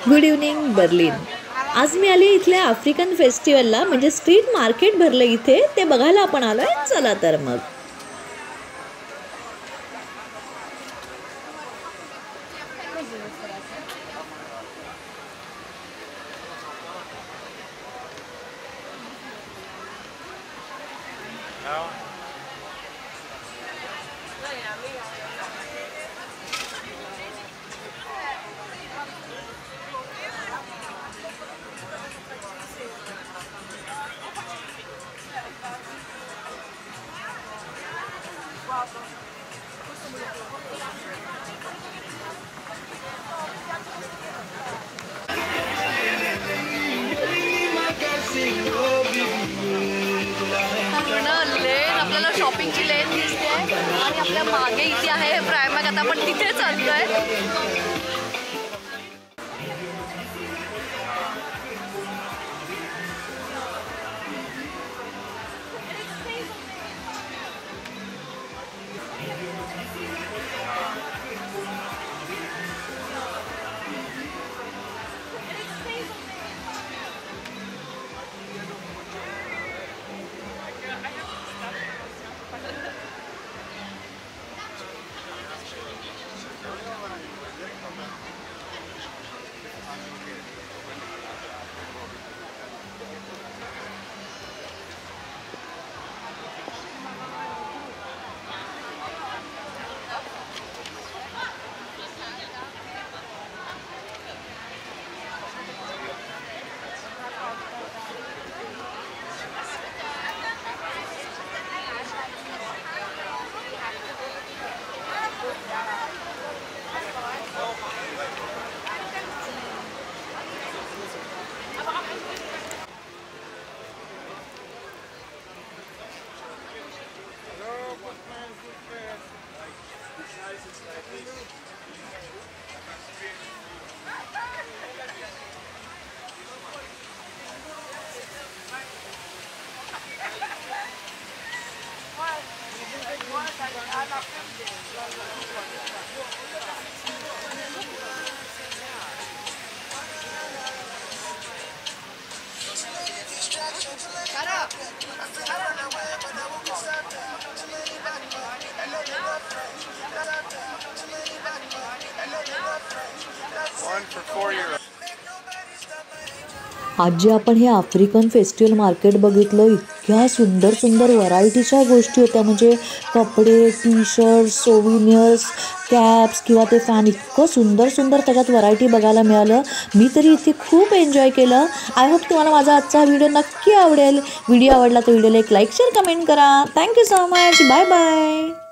Good evening Berlin. आज मी आली इथल्या आफ्रिकन फेस्टिवलला, म्हणजे स्ट्रीट मार्केट भरलं इथे, ते बघायला आपण आलोय। चला तर मग लेन आपल्याला शॉपिंगची लेन दिसते आणि आपल्या मागे इथे आहे प्रायमॅक। आता आपण तिथे चाललोय। आज जे आपण हे आफ्रिकन फेस्टिवल मार्केट बघितलं, इतक्या सुंदर सुंदर व्हरायटीच्या गोष्टी होत्या। म्हणजे कपडे, टी शर्ट, सोव्हिनियर्स, कॅप्स किंवा ते फॅन, इतकं सुंदर सुंदर त्याच्यात व्हरायटी बघायला मिळालं। मी तरी इथे खूप एन्जॉय केलं। आय होप तुम्हाला माझा आजचा व्हिडिओ नक्की आवडेल। व्हिडिओ आवडला तर व्हिडिओला एक लाईक शेअर कमेंट करा। Thank you so much. Bye bye.